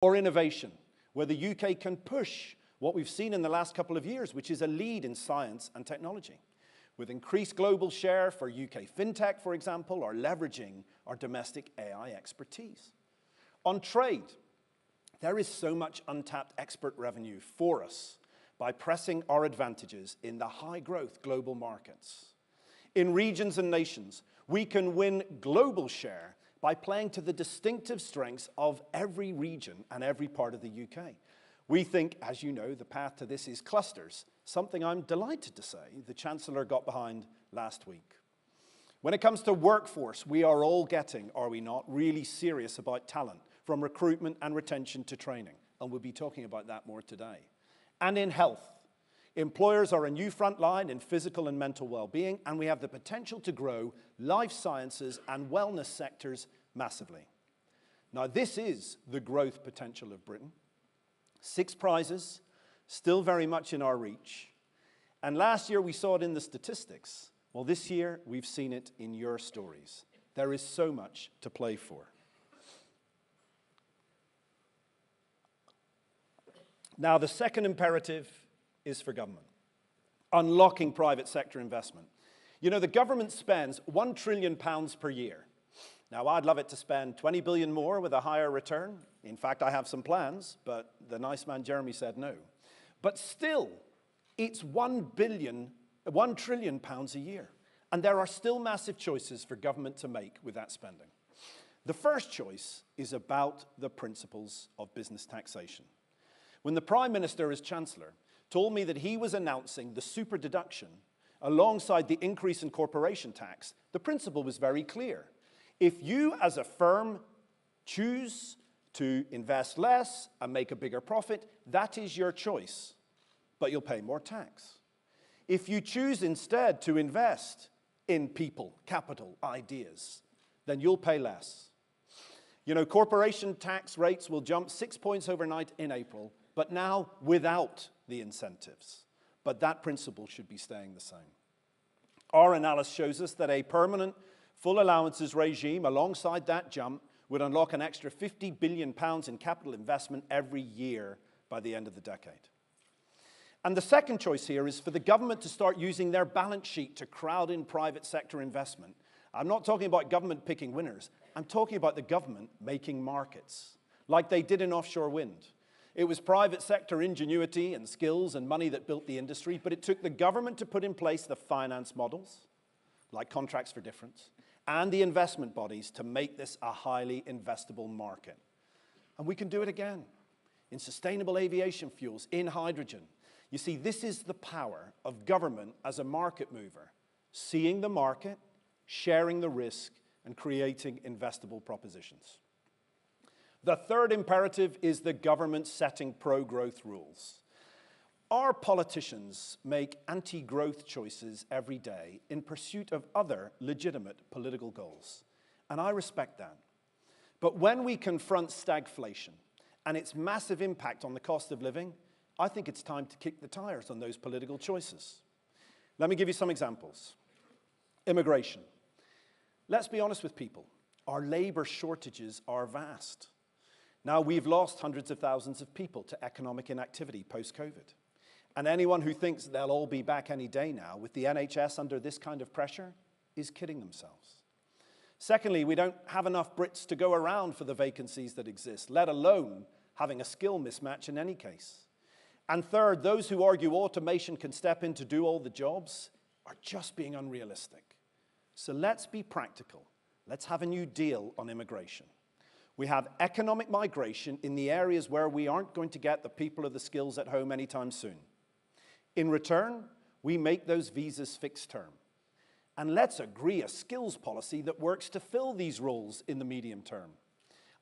Or innovation, where the UK can push what we've seen in the last couple of years, which is a lead in science and technology, with increased global share for UK fintech, for example, or leveraging our domestic AI expertise. On trade, there is so much untapped export revenue for us by pressing our advantages in the high-growth global markets. In regions and nations, we can win global share by playing to the distinctive strengths of every region and every part of the UK. We think, as you know, the path to this is clusters, something I'm delighted to say the Chancellor got behind last week. When it comes to workforce, we are all getting, are we not, really serious about talent, from recruitment and retention to training, and we'll be talking about that more today. And in health, employers are a new front line in physical and mental well-being, and we have the potential to grow life sciences and wellness sectors massively. Now, this is the growth potential of Britain. 6 prizes, still very much in our reach. And last year we saw it in the statistics. Well, this year we've seen it in your stories. There is so much to play for. Now, the second imperative is for government, unlocking private sector investment. You know, the government spends £1 trillion per year. Now, I'd love it to spend 20 billion more with a higher return. In fact, I have some plans, but the nice man Jeremy said no. But still, it's £1 trillion a year. And there are still massive choices for government to make with that spending. The first choice is about the principles of business taxation. When the Prime Minister, as Chancellor, told me that he was announcing the super deduction alongside the increase in corporation tax, the principle was very clear. If you, as a firm, choose to invest less and make a bigger profit, that is your choice, but you'll pay more tax. If you choose instead to invest in people, capital, ideas, then you'll pay less. You know, corporation tax rates will jump 6 points overnight in April, but now without the incentives. But that principle should be staying the same. Our analysis shows us that a permanent full allowances regime alongside that jump would unlock an extra £50 billion in capital investment every year by the end of the decade. And the second choice here is for the government to start using their balance sheet to crowd in private sector investment. I'm not talking about government picking winners. I'm talking about the government making markets, like they did in offshore wind. It was private sector ingenuity and skills and money that built the industry, but it took the government to put in place the finance models, like contracts for difference, and the investment bodies to make this a highly investable market. And we can do it again in sustainable aviation fuels, in hydrogen. You see, this is the power of government as a market mover, seeing the market, sharing the risk, and creating investable propositions. The third imperative is the government setting pro-growth rules. Our politicians make anti-growth choices every day in pursuit of other legitimate political goals, and I respect that. But when we confront stagflation and its massive impact on the cost of living, I think it's time to kick the tires on those political choices. Let me give you some examples. Immigration. Let's be honest with people. Our labor shortages are vast. Now, we've lost hundreds of thousands of people to economic inactivity post-COVID. And anyone who thinks they'll all be back any day now with the NHS under this kind of pressure is kidding themselves. Secondly, we don't have enough Brits to go around for the vacancies that exist, let alone having a skill mismatch in any case. And third, those who argue automation can step in to do all the jobs are just being unrealistic. So let's be practical. Let's have a new deal on immigration. We have economic migration in the areas where we aren't going to get the people or the skills at home anytime soon. In return, we make those visas fixed term. And let's agree a skills policy that works to fill these roles in the medium term.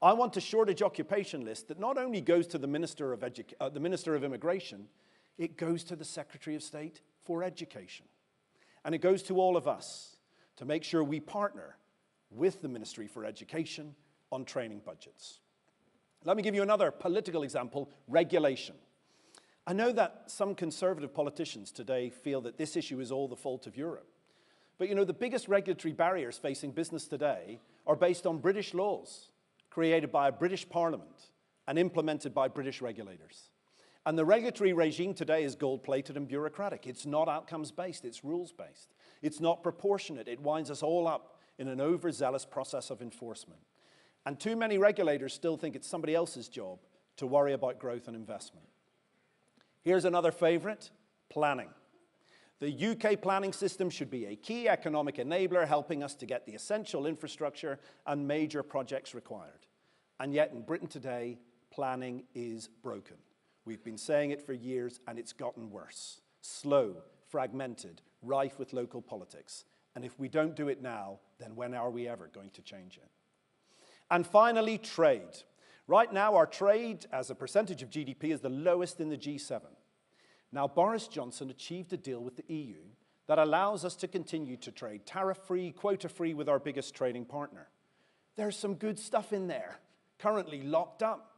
I want a shortage occupation list that not only goes to the Minister of Immigration, it goes to the Secretary of State for Education. And it goes to all of us to make sure we partner with the Ministry for Education on training budgets. Let me give you another political example, regulation. I know that some conservative politicians today feel that this issue is all the fault of Europe. But you know, the biggest regulatory barriers facing business today are based on British laws created by a British Parliament and implemented by British regulators. And the regulatory regime today is gold-plated and bureaucratic. It's not outcomes-based, it's rules-based. It's not proportionate. It winds us all up in an overzealous process of enforcement. And too many regulators still think it's somebody else's job to worry about growth and investment. Here's another favorite: planning. The UK planning system should be a key economic enabler, helping us to get the essential infrastructure and major projects required. And yet in Britain today, planning is broken. We've been saying it for years, and it's gotten worse. Slow, fragmented, rife with local politics. And if we don't do it now, then when are we ever going to change it? And finally, trade. Right now, our trade as a percentage of GDP is the lowest in the G7. Now, Boris Johnson achieved a deal with the EU that allows us to continue to trade tariff-free, quota-free with our biggest trading partner. There's some good stuff in there, currently locked up,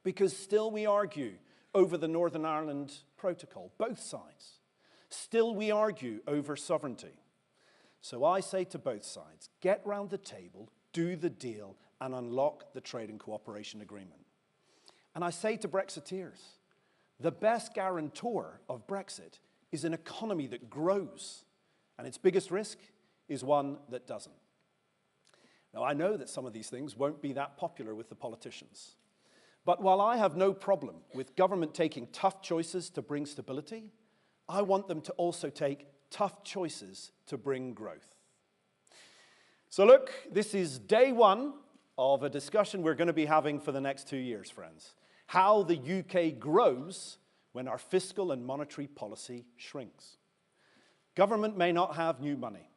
because still we argue over the Northern Ireland Protocol, both sides. Still we argue over sovereignty. So I say to both sides, get round the table, do the deal, and unlock the trade and cooperation agreement. And I say to Brexiteers, the best guarantor of Brexit is an economy that grows, and its biggest risk is one that doesn't. Now, I know that some of these things won't be that popular with the politicians. But while I have no problem with government taking tough choices to bring stability, I want them to also take tough choices to bring growth. So look, this is day one of a discussion we're going to be having for the next 2 years, friends. How the UK grows when our fiscal and monetary policy shrinks. Government may not have new money,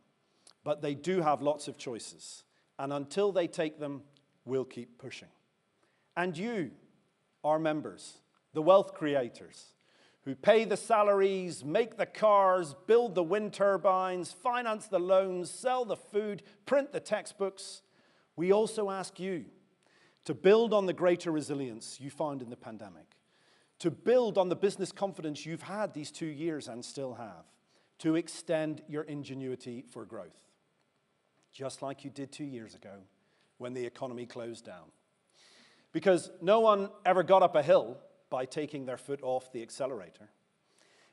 but they do have lots of choices. And until they take them, we'll keep pushing. And you, our members, the wealth creators, who pay the salaries, make the cars, build the wind turbines, finance the loans, sell the food, print the textbooks, we also ask you to build on the greater resilience you found in the pandemic, to build on the business confidence you've had these 2 years and still have, to extend your ingenuity for growth, just like you did 2 years ago when the economy closed down. Because no one ever got up a hill by taking their foot off the accelerator.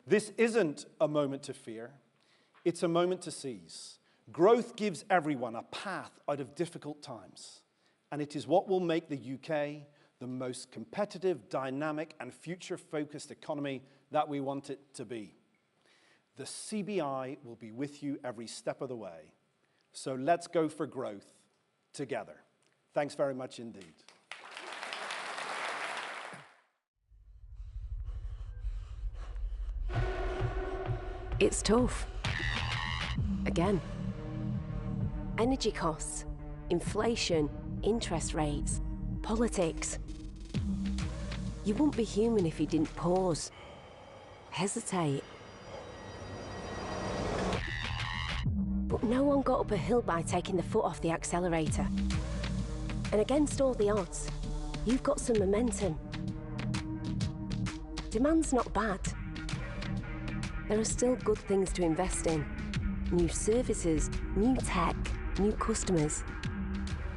This isn't a moment to fear, it's a moment to seize. Growth gives everyone a path out of difficult times, and it is what will make the UK the most competitive, dynamic, and future-focused economy that we want it to be. The CBI will be with you every step of the way. So let's go for growth together. Thanks very much indeed. It's tough. Again. Energy costs, inflation, interest rates, politics. You wouldn't be human if you didn't pause, hesitate. But no one got up a hill by taking the foot off the accelerator. And against all the odds, you've got some momentum. Demand's not bad. There are still good things to invest in. New services, new tech, new customers.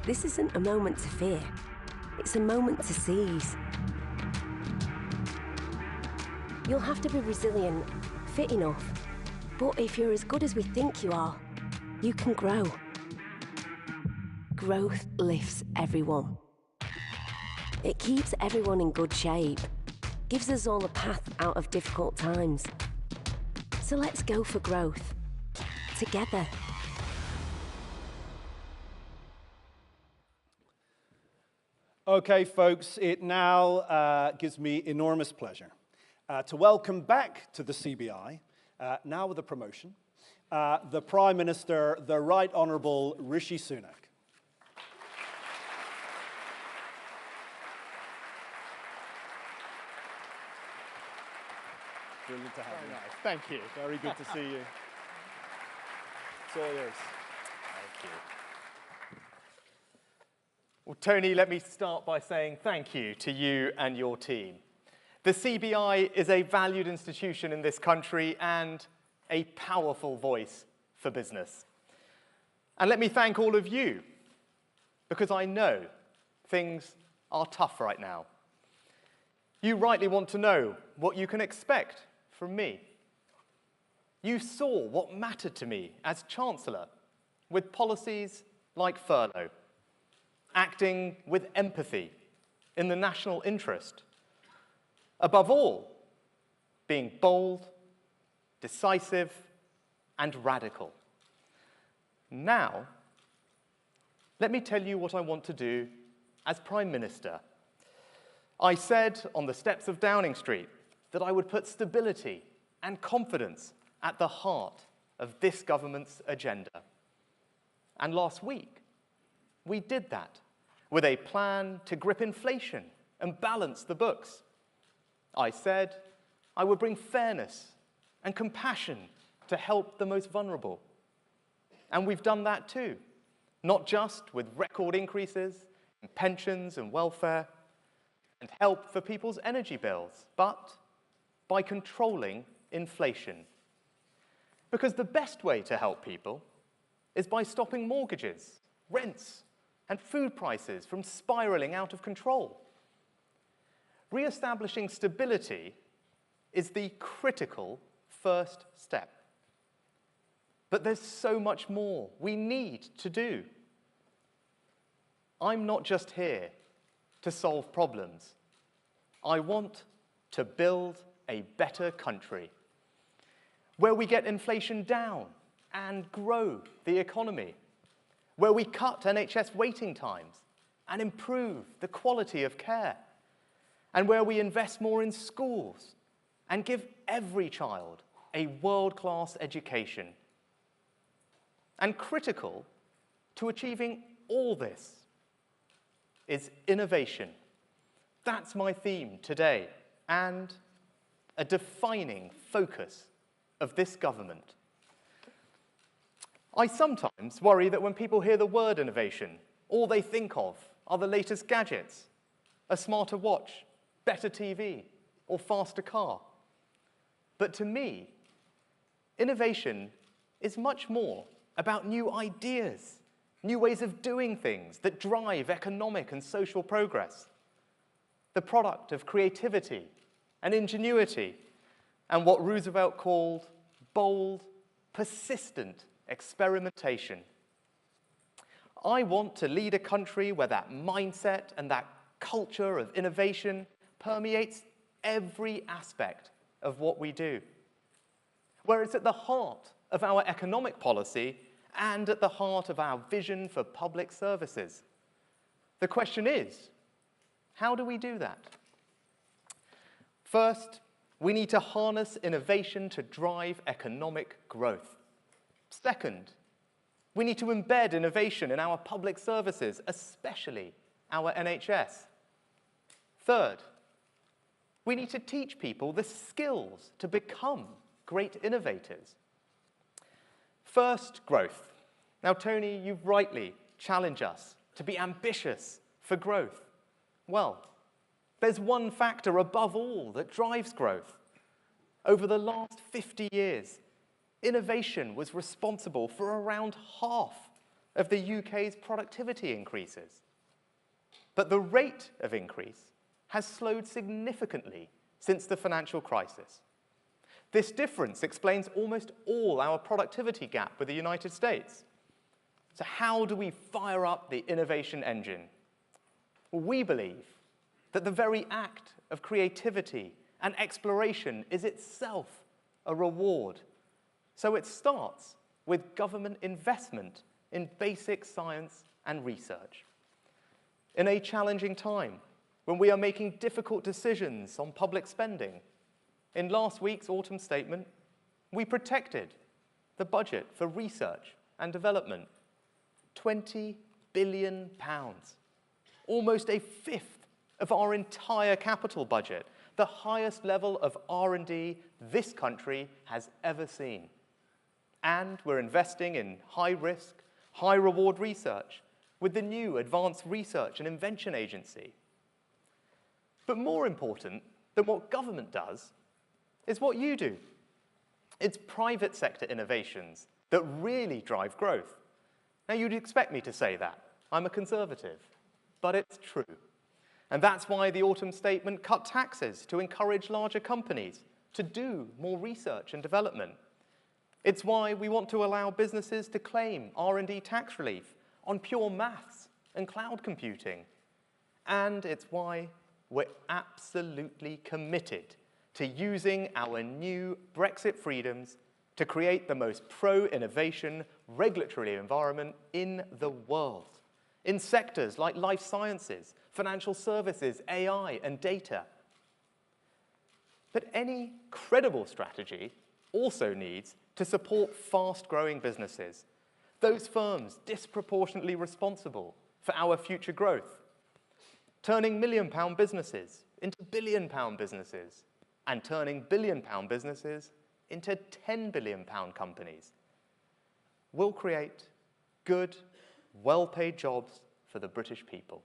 This isn't a moment to fear. It's a moment to seize. You'll have to be resilient, fit enough. But if you're as good as we think you are, you can grow. Growth lifts everyone. It keeps everyone in good shape, gives us all a path out of difficult times. So let's go for growth, together. Okay, folks, it now gives me enormous pleasure to welcome back to the CBI, now with a promotion, the Prime Minister, the Right Honourable Rishi Sunak. Brilliant to have you. Nice. Thank you. Very good to see you. It's all yours. Thank you. Well, Tony, let me start by saying thank you to you and your team. The CBI is a valued institution in this country and a powerful voice for business. And let me thank all of you, because I know things are tough right now. You rightly want to know what you can expect from me. You saw what mattered to me as Chancellor with policies like furlough, acting with empathy in the national interest. Above all, being bold, decisive, and radical. Now, let me tell you what I want to do as Prime Minister. I said on the steps of Downing Street that I would put stability and confidence at the heart of this government's agenda. And last week, we did that with a plan to grip inflation and balance the books. I said I would bring fairness and compassion to help the most vulnerable. And we've done that too, not just with record increases in pensions and welfare and help for people's energy bills, but by controlling inflation. Because the best way to help people is by stopping mortgages, rents, and food prices from spiraling out of control. Re-establishing stability is the critical first step. But there's so much more we need to do. I'm not just here to solve problems. I want to build a better country where we get inflation down and grow the economy, where we cut NHS waiting times and improve the quality of care, and where we invest more in schools and give every child a world-class education. And critical to achieving all this is innovation. That's my theme today, and a defining focus of this government. I sometimes worry that when people hear the word innovation, all they think of are the latest gadgets, a smarter watch, better TV, or faster car. But to me, innovation is much more about new ideas, new ways of doing things that drive economic and social progress, the product of creativity and ingenuity, and what Roosevelt called bold, persistent experimentation. I want to lead a country where that mindset and that culture of innovation permeates every aspect of what we do, where it's at the heart of our economic policy and at the heart of our vision for public services. The question is, how do we do that? First, we need to harness innovation to drive economic growth. Second, we need to embed innovation in our public services, especially our NHS. Third, we need to teach people the skills to become great innovators. First, growth. Now, Tony, you rightly challenge us to be ambitious for growth. Well, there's one factor above all that drives growth. Over the last 50 years, innovation was responsible for around half of the UK's productivity increases. But the rate of increase has slowed significantly since the financial crisis. This difference explains almost all our productivity gap with the United States. So how do we fire up the innovation engine? Well, we believe that the very act of creativity and exploration is itself a reward. So it starts with government investment in basic science and research. In a challenging time, when we are making difficult decisions on public spending, in last week's autumn statement, we protected the budget for research and development. £20 billion, almost a fifth of our entire capital budget, the highest level of R&D this country has ever seen. And we're investing in high-risk, high-reward research with the new Advanced Research and Invention Agency. But more important than what government does is what you do. It's private sector innovations that really drive growth. Now, you'd expect me to say that. I'm a conservative, but it's true. And that's why the autumn statement cut taxes to encourage larger companies to do more research and development. It's why we want to allow businesses to claim R&D tax relief on pure maths and cloud computing. And it's why we're absolutely committed to using our new Brexit freedoms to create the most pro-innovation regulatory environment in the world, in sectors like life sciences, financial services, AI, and data. But any credible strategy also needs to support fast-growing businesses, those firms disproportionately responsible for our future growth, turning million-pound businesses into billion-pound businesses, and turning billion-pound businesses into 10 billion-pound companies. We'll create good, well-paid jobs for the British people.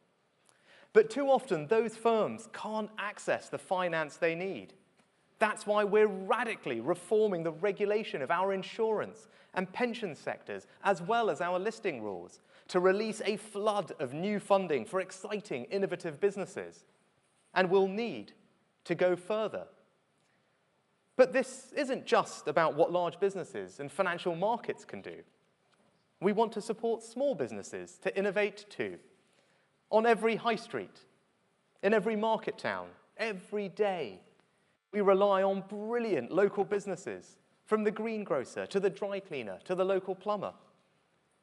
But too often, those firms can't access the finance they need. That's why we're radically reforming the regulation of our insurance and pension sectors, as well as our listing rules, to release a flood of new funding for exciting, innovative businesses. And we'll need to go further. But this isn't just about what large businesses and financial markets can do. We want to support small businesses to innovate too. On every high street, in every market town, every day, we rely on brilliant local businesses, from the greengrocer to the dry cleaner to the local plumber.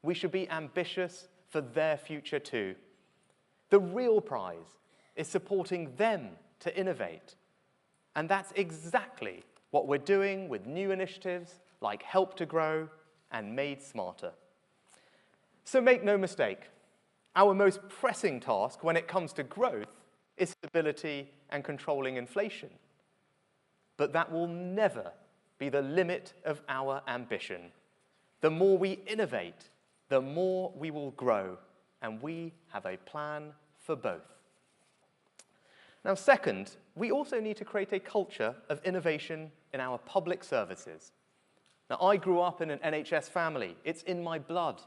We should be ambitious for their future too. The real prize is supporting them to innovate. And that's exactly what we're doing with new initiatives like Help to Grow and Made Smarter. So make no mistake, our most pressing task when it comes to growth is stability and controlling inflation. But that will never be the limit of our ambition. The more we innovate, the more we will grow, and we have a plan for both. Now, second, we also need to create a culture of innovation in our public services. Now, I grew up in an NHS family. It's in my blood.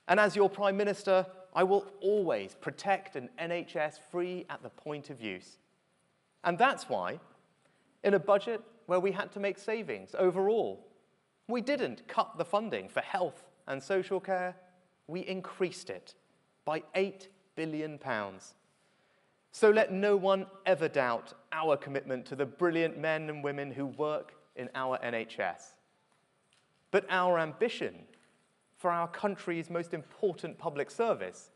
And as your Prime Minister, I will always protect an NHS free at the point of use. And that's why, in a budget where we had to make savings overall, we didn't cut the funding for health and social care, we increased it by £8 billion. So let no one ever doubt our commitment to the brilliant men and women who work in our NHS. But our ambition for our country's most important public service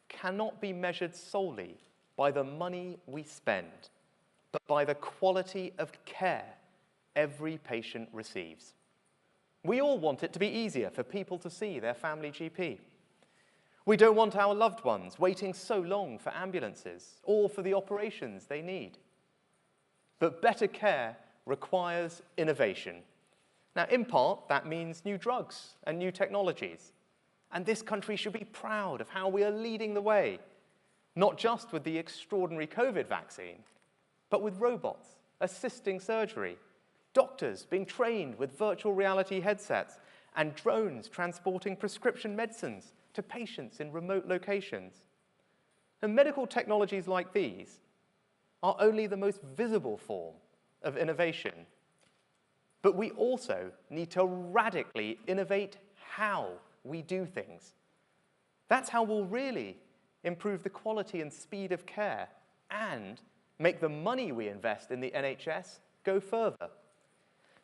cannot be measured solely by the money we spend, but by the quality of care every patient receives. We all want it to be easier for people to see their family GP. We don't want our loved ones waiting so long for ambulances or for the operations they need. But better care requires innovation. Now, in part, that means new drugs and new technologies. And this country should be proud of how we are leading the way, not just with the extraordinary COVID vaccine, but with robots assisting surgery, doctors being trained with virtual reality headsets, and drones transporting prescription medicines to patients in remote locations. And medical technologies like these are only the most visible form of innovation. But we also need to radically innovate how we do things. That's how we'll really improve the quality and speed of care and make the money we invest in the NHS go further.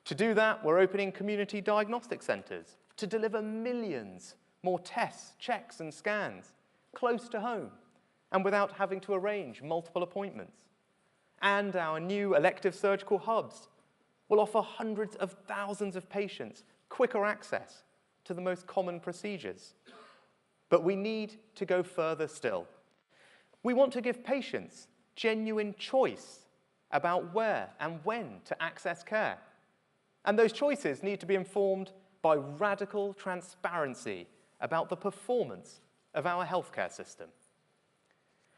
To do that, we're opening community diagnostic centres to deliver millions more tests, checks, and scans close to home and without having to arrange multiple appointments. And our new elective surgical hubs will offer hundreds of thousands of patients quicker access to the most common procedures. But we need to go further still. We want to give patients genuine choice about where and when to access care. And those choices need to be informed by radical transparency about the performance of our healthcare system.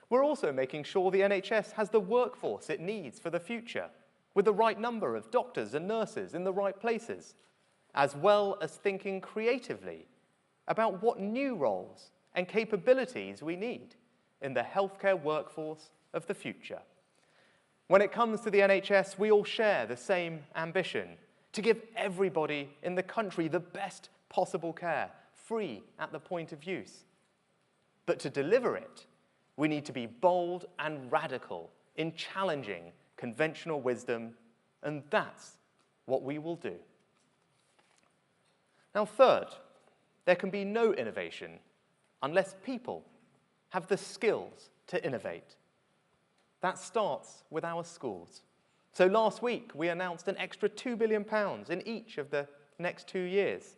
We're also making sure the NHS has the workforce it needs for the future, with the right number of doctors and nurses in the right places, as well as thinking creatively about what new roles and capabilities we need in the healthcare workforce of the future. When it comes to the NHS, we all share the same ambition to give everybody in the country the best possible care, free at the point of use. But to deliver it, we need to be bold and radical in challenging conventional wisdom, and that's what we will do. Now, third, there can be no innovation unless people have the skills to innovate. That starts with our schools. So last week, we announced an extra £2 billion in each of the next 2 years.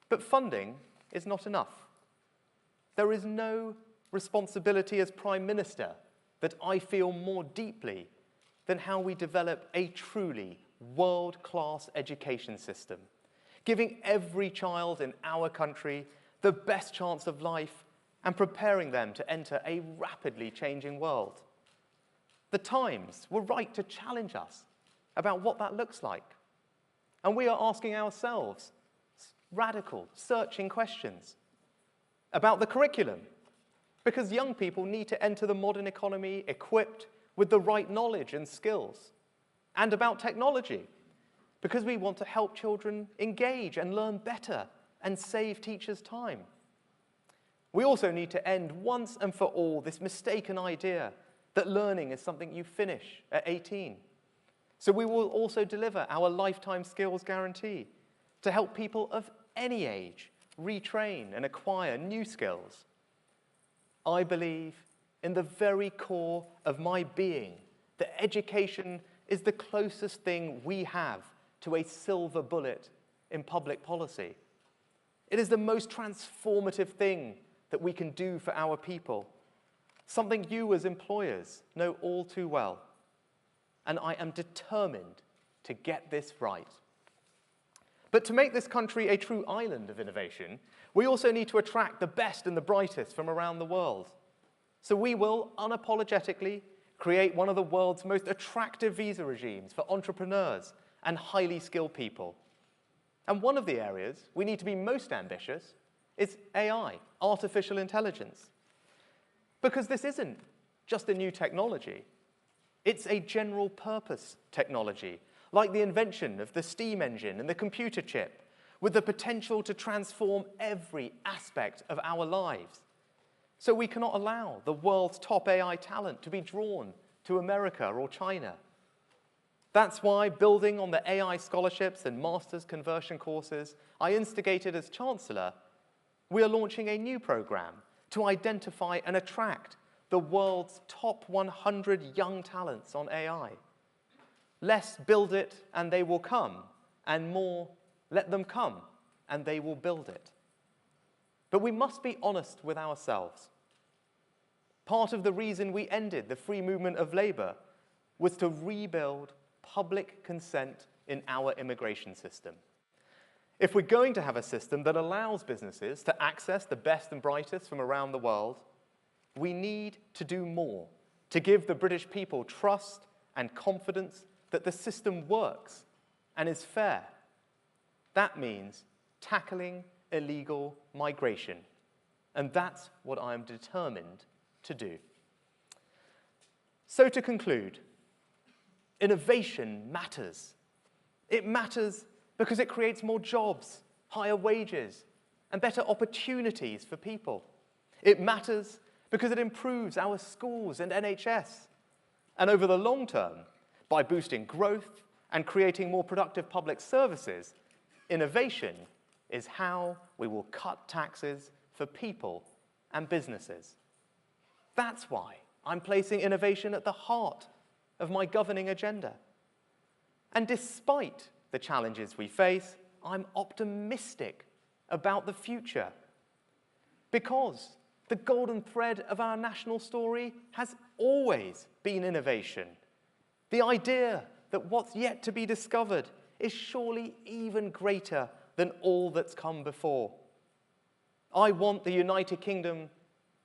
But funding is not enough. There is no responsibility as Prime Minister that I feel more deeply than how we develop a truly world-class education system, giving every child in our country the best chance of life and preparing them to enter a rapidly changing world. The Times were right to challenge us about what that looks like. And we are asking ourselves radical, searching questions about the curriculum, because young people need to enter the modern economy equipped with the right knowledge and skills, and about technology, because we want to help children engage and learn better and save teachers time. We also need to end once and for all this mistaken idea that learning is something you finish at 18. So we will also deliver our lifetime skills guarantee to help people of any age retrain and acquire new skills. I believe in the very core of my being that education is the closest thing we have to a silver bullet in public policy. It is the most transformative thing that we can do for our people, something you as employers know all too well. And I am determined to get this right. But to make this country a true island of innovation, we also need to attract the best and the brightest from around the world. So we will unapologetically create one of the world's most attractive visa regimes for entrepreneurs and highly skilled people. And one of the areas we need to be most ambitious is AI, artificial intelligence. Because this isn't just a new technology. It's a general purpose technology, like the invention of the steam engine and the computer chip, with the potential to transform every aspect of our lives. So we cannot allow the world's top AI talent to be drawn to America or China. That's why, building on the AI scholarships and master's conversion courses I instigated as Chancellor, we are launching a new program to identify and attract the world's top 100 young talents on AI. Less build it and they will come, and more let them come and they will build it. But we must be honest with ourselves. Part of the reason we ended the free movement of labor was to rebuild public consent in our immigration system. If we're going to have a system that allows businesses to access the best and brightest from around the world, we need to do more to give the British people trust and confidence that the system works and is fair. That means tackling illegal migration, and that's what I am determined to do. So to conclude, innovation matters. It matters because it creates more jobs, higher wages, and better opportunities for people. It matters because it improves our schools and NHS. And over the long term, by boosting growth and creating more productive public services, innovation is how we will cut taxes for people and businesses. That's why I'm placing innovation at the heart of my governing agenda. And despite the challenges we face, I'm optimistic about the future. Because the golden thread of our national story has always been innovation. The idea that what's yet to be discovered is surely even greater than all that's come before. I want the United Kingdom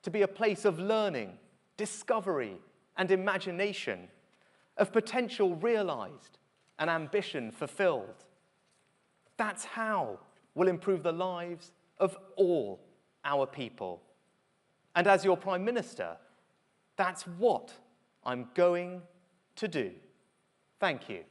to be a place of learning, discovery, and imagination, of potential realized and ambition fulfilled. That's how we'll improve the lives of all our people. And as your Prime Minister, That's what I'm going to do. Thank you.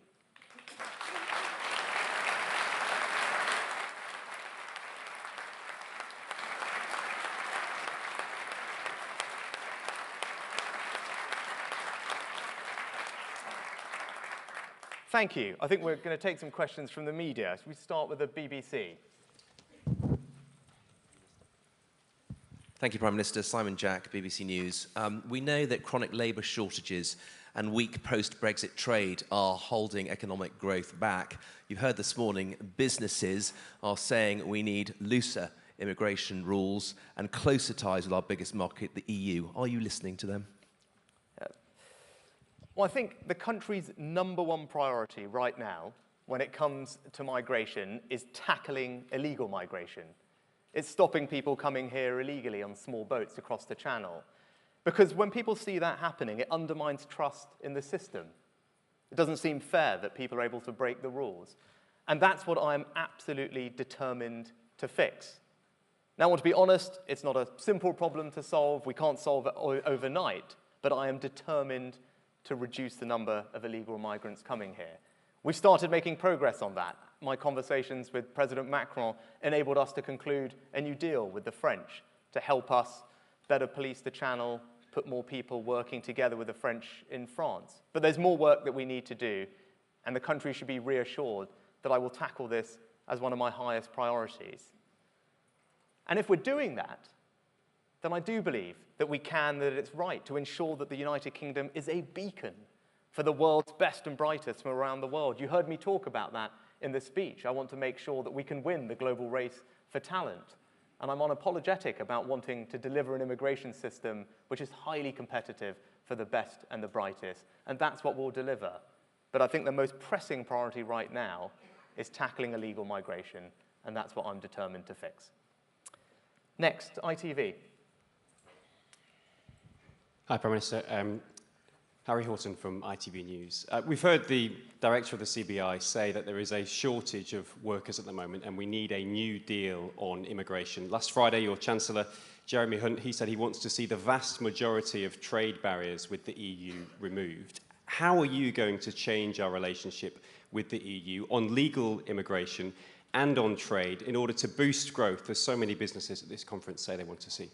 Thank you. I think we're going to take some questions from the media. So we start with the BBC. Thank you, Prime Minister. Simon Jack, BBC News. We know that chronic labour shortages and weak post-Brexit trade are holding economic growth back. You've heard this morning businesses are saying we need looser immigration rules and closer ties with our biggest market, the EU. Are you listening to them? Well, I think the country's #1 priority right now, when it comes to migration, is tackling illegal migration. It's stopping people coming here illegally on small boats across the channel. Because when people see that happening, it undermines trust in the system. It doesn't seem fair that people are able to break the rules. And that's what I'm absolutely determined to fix. Now, I want to be honest, it's not a simple problem to solve. We can't solve it overnight, but I am determined to reduce the number of illegal migrants coming here. We've started making progress on that. My conversations with President Macron enabled us to conclude a new deal with the French to help us better police the channel, put more people working together with the French in France. But there's more work that we need to do, and the country should be reassured that I will tackle this as one of my highest priorities. And if we're doing that, then I do believe that we can, that it's right to ensure that the United Kingdom is a beacon for the world's best and brightest from around the world. You heard me talk about that in the speech. I want to make sure that we can win the global race for talent. And I'm unapologetic about wanting to deliver an immigration system which is highly competitive for the best and the brightest. And that's what we'll deliver. But I think the most pressing priority right now is tackling illegal migration, and that's what I'm determined to fix. Next, ITV. Hi, Prime Minister. Harry Horton from ITV News. We've heard the director of the CBI say that there is a shortage of workers at the moment and we need a new deal on immigration. Last Friday, your Chancellor, Jeremy Hunt, he said he wants to see the vast majority of trade barriers with the EU removed. How are you going to change our relationship with the EU on legal immigration and on trade in order to boost growth, as so many businesses at this conference say they want to see?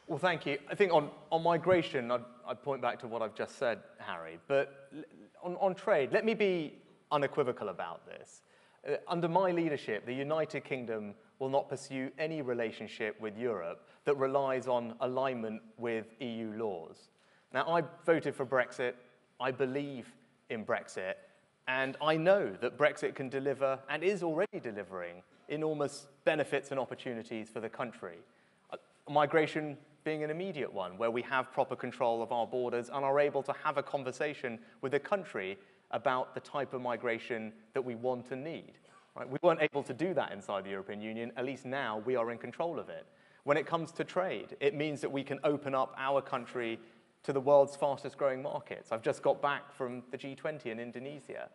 Well, thank you. I think on migration, I'd point back to what I've just said, Harry. But on trade, let me be unequivocal about this. Under my leadership, the United Kingdom will not pursue any relationship with Europe that relies on alignment with EU laws. Now, I voted for Brexit. I believe in Brexit. And I know that Brexit can deliver, and is already delivering, enormous benefits and opportunities for the country. Migration being an immediate one, where we have proper control of our borders and are able to have a conversation with the country about the type of migration that we want and need. Right? We weren't able to do that inside the European Union. At least now we are in control of it. When it comes to trade, it means that we can open up our country to the world's fastest growing markets. I've just got back from the G20 in Indonesia.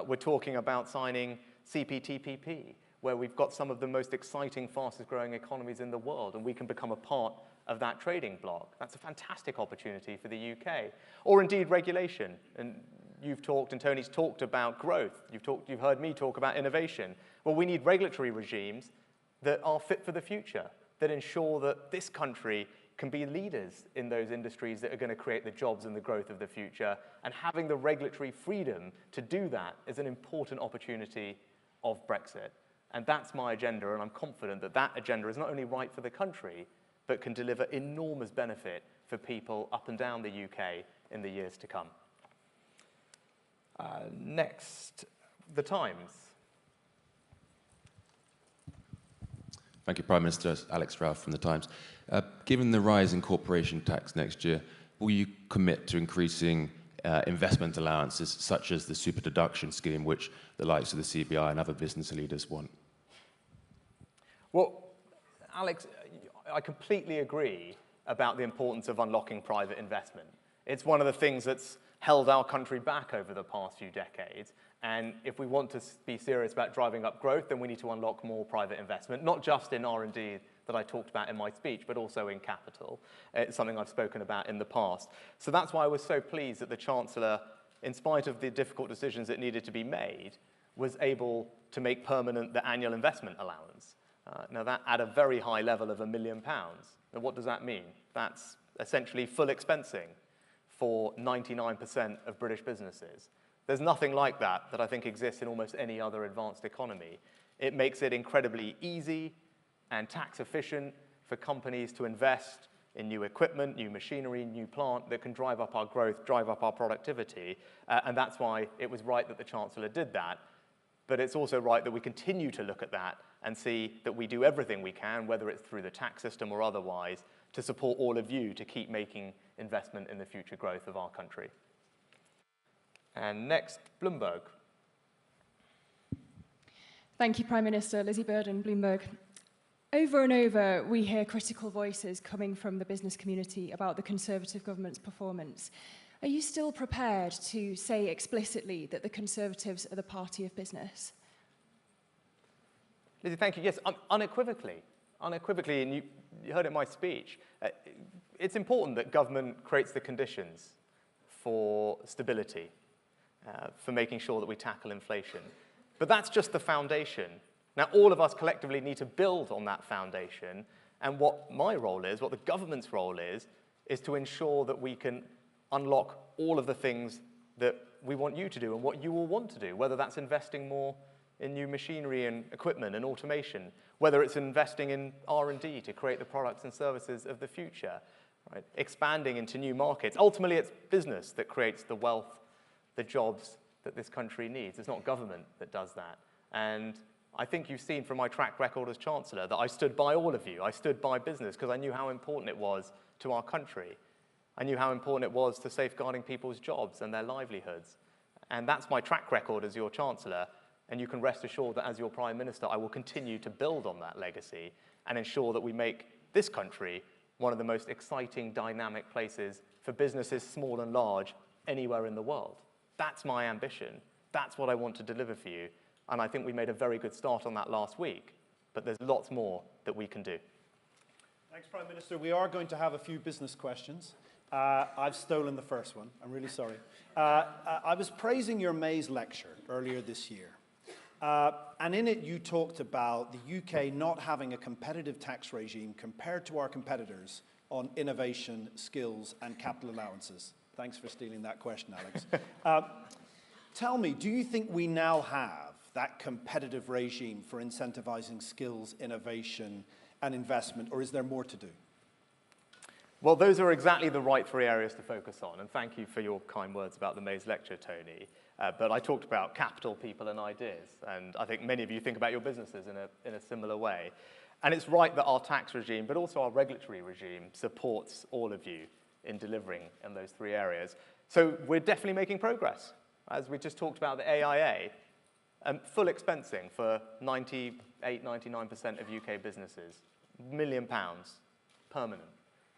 We're talking about signing CPTPP, where we've got some of the most exciting, fastest growing economies in the world, and we can become a part of that trading bloc. That's a fantastic opportunity for the UK. Or indeed regulation. And you've talked, and Tony's talked about growth. You've heard me talk about innovation. Well, we need regulatory regimes that are fit for the future, that ensure that this country can be leaders in those industries that are going to create the jobs and the growth of the future. And having the regulatory freedom to do that is an important opportunity of Brexit. And that's my agenda, and I'm confident that that agenda is not only right for the country, but can deliver enormous benefit for people up and down the UK in the years to come. Next, The Times. Thank you, Prime Minister. Alex Ralph from The Times. Given the rise in corporation tax next year, will you commit to increasing investment allowances such as the super deduction scheme, which the likes of the CBI and other business leaders want? Well, Alex, I completely agree about the importance of unlocking private investment. It's one of the things that's held our country back over the past few decades. And if we want to be serious about driving up growth, then we need to unlock more private investment, not just in R&D, that I talked about in my speech, but also in capital. It's something I've spoken about in the past. So that's why I was so pleased that the Chancellor, in spite of the difficult decisions that needed to be made, was able to make permanent the annual investment allowance. Now that at a very high level of £1 million. Now what does that mean? That's essentially full expensing for 99% of British businesses. There's nothing like that I think exists in almost any other advanced economy. It makes it incredibly easy and tax efficient for companies to invest in new equipment, new machinery, new plant that can drive up our growth, drive up our productivity. And that's why it was right that the Chancellor did that. But it's also right that we continue to look at that and see that we do everything we can, whether it's through the tax system or otherwise, to support all of you to keep making investment in the future growth of our country. And next, Bloomberg. Thank you, Prime Minister. Lizzie Burden, Bloomberg. Over and over, we hear critical voices coming from the business community about the Conservative government's performance. Are you still prepared to say explicitly that the Conservatives are the party of business? Lizzie, thank you. Yes, unequivocally. Unequivocally, and you heard it in my speech. It's important that government creates the conditions for stability, for making sure that we tackle inflation. But that's just the foundation. Now, all of us collectively need to build on that foundation, and what my role is, what the government's role is to ensure that we can unlock all of the things that we want you to do and what you all want to do, whether that's investing more in new machinery and equipment and automation, whether it's investing in R&D to create the products and services of the future, right? Expanding into new markets. Ultimately, it's business that creates the wealth, the jobs that this country needs. It's not government that does that. And I think you've seen from my track record as Chancellor that I stood by all of you. I stood by business because I knew how important it was to our country. I knew how important it was to safeguarding people's jobs and their livelihoods. And that's my track record as your Chancellor. And you can rest assured that as your Prime Minister, I will continue to build on that legacy and ensure that we make this country one of the most exciting, dynamic places for businesses, small and large, anywhere in the world. That's my ambition. That's what I want to deliver for you. And I think we made a very good start on that last week, but there's lots more that we can do. Thanks, Prime Minister. We are going to have a few business questions. I've stolen the first one. I'm really sorry. I was praising your May's lecture earlier this year. And in it, you talked about the UK not having a competitive tax regime compared to our competitors on innovation, skills, and capital allowances. Thanks for stealing that question, Alex. Tell me, do you think we now have that competitive regime for incentivizing skills, innovation, and investment, or is there more to do? Well, those are exactly the right three areas to focus on, and thank you for your kind words about the May's lecture, Tony. But I talked about capital, people, and ideas, and I think many of you think about your businesses in a similar way. And it's right that our tax regime, but also our regulatory regime, supports all of you in delivering in those three areas. So we're definitely making progress. As we just talked about the AIA, full expensing for 98, 99% of UK businesses, £1 million, permanent.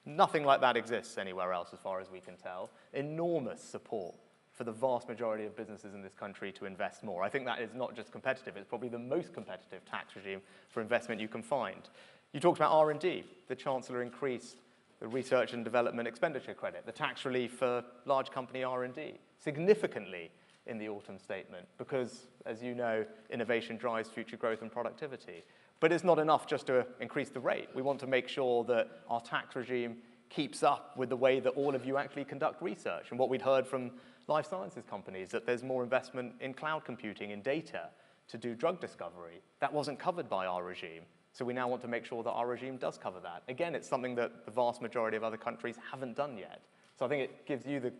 Nothing like that exists anywhere else as far as we can tell. Enormous support for the vast majority of businesses in this country to invest more. I think that is not just competitive, it's probably the most competitive tax regime for investment you can find. You talked about R&D. The Chancellor increased the research and development expenditure credit, the tax relief for large company R&D, significantly in the autumn statement, because, as you know, innovation drives future growth and productivity. But it's not enough just to increase the rate. We want to make sure that our tax regime keeps up with the way that all of you actually conduct research. And what we'd heard from life sciences companies, that there's more investment in cloud computing, in data, to do drug discovery. That wasn't covered by our regime. So we now want to make sure that our regime does cover that. Again, it's something that the vast majority of other countries haven't done yet. So I think it gives you the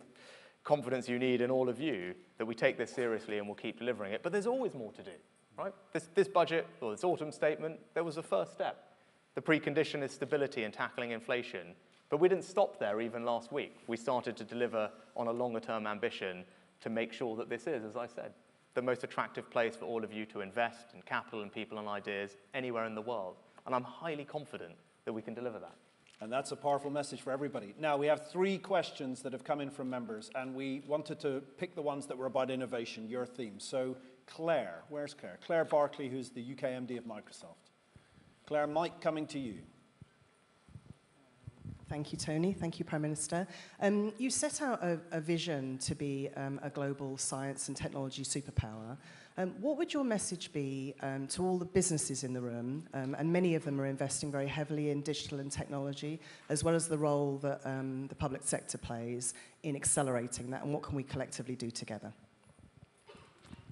confidence you need in all of you that we take this seriously and we'll keep delivering it. But there's always more to do, right? This budget, or this autumn statement, there was a first step. The precondition is stability and tackling inflation. But we didn't stop there even last week. We started to deliver on a longer-term ambition to make sure that this is, as I said, the most attractive place for all of you to invest in capital and people and ideas anywhere in the world. And I'm highly confident that we can deliver that. And that's a powerful message for everybody. Now, we have 3 questions that have come in from members, and we wanted to pick the ones that were about innovation, your theme. So, Claire, where's Claire? Claire Barkley, who's the UK MD of Microsoft. Claire, mic coming to you. Thank you, Tony. Thank you, Prime Minister. You set out a vision to be a global science and technology superpower. What would your message be to all the businesses in the room, and many of them are investing very heavily in digital and technology, as well as the role that the public sector plays in accelerating that, and what can we collectively do together?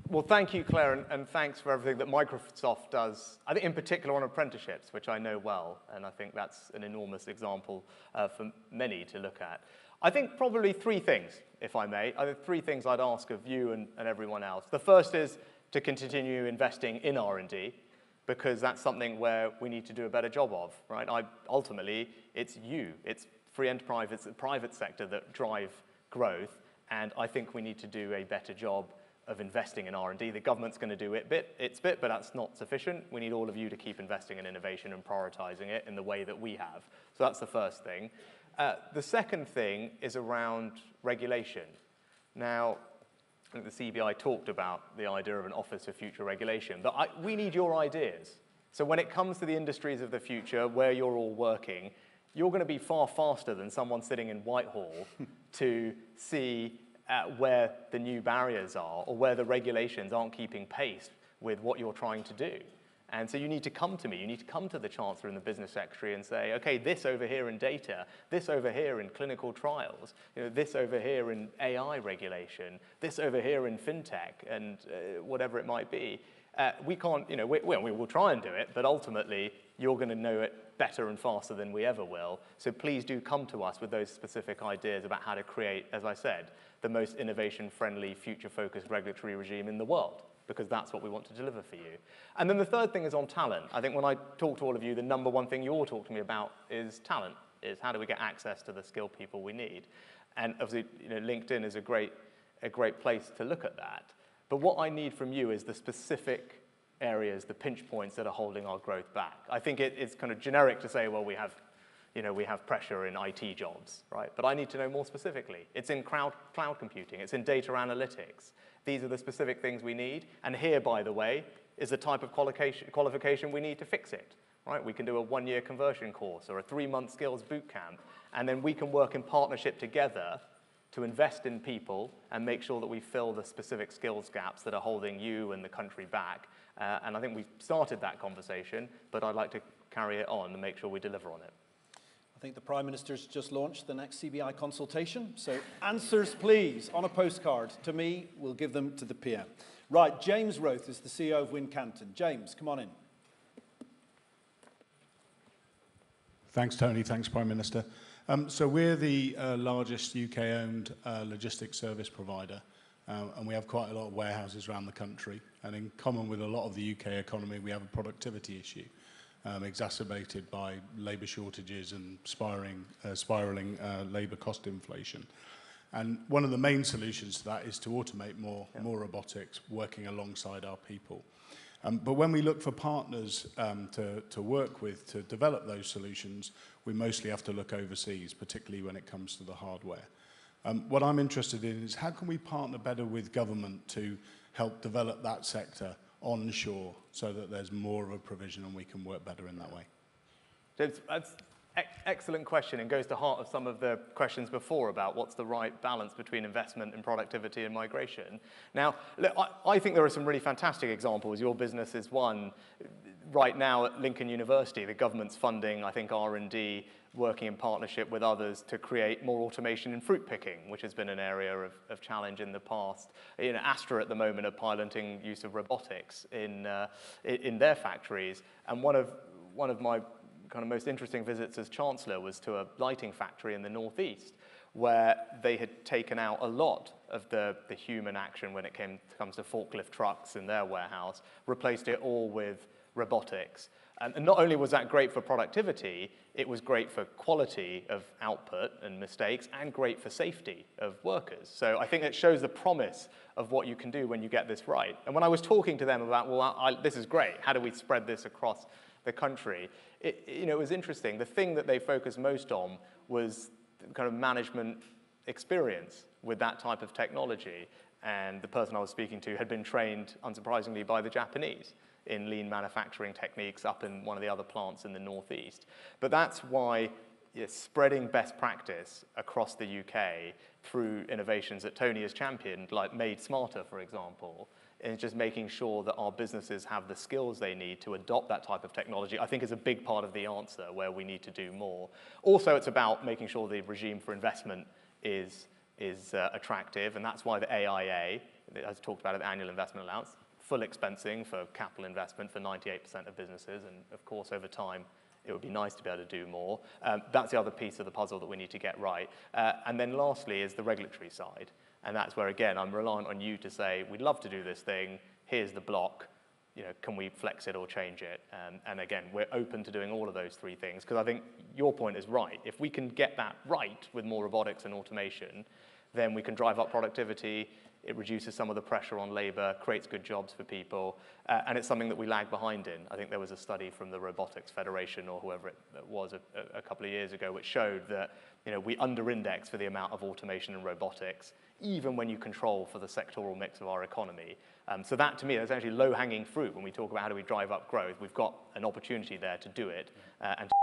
Well, thank you, Claire, and thanks for everything that Microsoft does, I think in particular on apprenticeships, which I know well, and I think that's an enormous example for many to look at. I think probably three things, if I may. I have three things I'd ask of you and everyone else. The first is to continue investing in R&D, because that's something where we need to do a better job of, right? Ultimately, it's free enterprise, it's the private sector that drive growth, and I think we need to do a better job of investing in R&D. The government's going to do its bit, but that's not sufficient. We need all of you to keep investing in innovation and prioritizing it in the way that we have. So that's the first thing. The second thing is around regulation. Now, I think the CBI talked about the idea of an Office for Future Regulation, but we need your ideas. So when it comes to the industries of the future, where you're all working, you're going to be far faster than someone sitting in Whitehall to see where the new barriers are or where the regulations aren't keeping pace with what you're trying to do. And so you need to come to me, you need to come to the Chancellor and the Business Secretary and say, okay, this over here in data, this over here in clinical trials, this over here in AI regulation, this over here in fintech, and whatever it might be. We can't, we will try and do it, but ultimately you're going to know it better and faster than we ever will. So please do come to us with those specific ideas about how to create, as I said, the most innovation-friendly, future-focused regulatory regime in the world, because that's what we want to deliver for you. And then the third thing is on talent. I think when I talk to all of you, the number one thing you all talk to me about is talent, is how do we get access to the skilled people we need. And obviously, LinkedIn is a great place to look at that. But what I need from you is the specific areas, the pinch points that are holding our growth back. I think it's kind of generic to say, well, we have pressure in IT jobs, right? But I need to know more specifically. It's in cloud computing. It's in data analytics. These are the specific things we need. And here, by the way, is the type of qualification we need to fix it, right? We can do a 1-year conversion course or a 3-month skills boot camp, and then we can work in partnership together to invest in people and make sure that we fill the specific skills gaps that are holding you and the country back. And I think we started that conversation, but I'd like to carry it on and make sure we deliver on it. I think the Prime Minister's just launched the next CBI consultation. So answers, please, on a postcard to me. We'll give them to the PM. Right, James Roth is the CEO of Wincanton. James, come on in. Thanks, Tony. Thanks, Prime Minister. So we're the largest UK-owned logistics service provider, and we have quite a lot of warehouses around the country. And in common with a lot of the UK economy, we have a productivity issue. Exacerbated by labour shortages and spiralling labour cost inflation. And one of the main solutions to that is to automate more robotics working alongside our people. But when we look for partners to work with to develop those solutions, we mostly have to look overseas, particularly when it comes to the hardware. What I'm interested in is how can we partner better with government to help develop that sector onshore so that there's more of a provision and we can work better in that way? That's excellent question, and goes to the heart of some of the questions before about what's the right balance between investment and productivity and migration. Now, look, I think there are some really fantastic examples. Your business is one. Right now at Lincoln University, the government's funding, I think, R&D, working in partnership with others to create more automation in fruit picking, which has been an area of challenge in the past. Astra at the moment are piloting use of robotics in their factories. And one of my kind of most interesting visits as Chancellor was to a lighting factory in the northeast, where they had taken out a lot of the human action when it comes to forklift trucks in their warehouse, replaced it all with robotics. And not only was that great for productivity, it was great for quality of output and mistakes, and great for safety of workers. So I think it shows the promise of what you can do when you get this right. And when I was talking to them about, well, this is great, how do we spread this across the country? It was interesting. The thing that they focused most on was kind of management experience with that type of technology. And the person I was speaking to had been trained, unsurprisingly, by the Japanese in lean manufacturing techniques up in one of the other plants in the northeast. But that's why spreading best practice across the UK through innovations that Tony has championed, like Made Smarter, for example, and just making sure that our businesses have the skills they need to adopt that type of technology, I think is a big part of the answer where we need to do more. Also, it's about making sure the regime for investment is attractive, and that's why the AIA, as talked about at the annual investment allowance, full expensing for capital investment for 98% of businesses, and of course, over time, it would be nice to be able to do more. That's the other piece of the puzzle that we need to get right. And then lastly is the regulatory side. And that's where, again, I'm reliant on you to say, we'd love to do this thing, here's the block, can we flex it or change it? And again, we're open to doing all of those three things, because I think your point is right. If we can get that right with more robotics and automation, then we can drive up productivity, it reduces some of the pressure on labor, creates good jobs for people, and it's something that we lag behind in. I think there was a study from the Robotics Federation or whoever it was a couple of years ago which showed that we under-index for the amount of automation and robotics, even when you control for the sectoral mix of our economy. So that, to me, is actually low-hanging fruit when we talk about how do we drive up growth. We've got an opportunity there to do it and to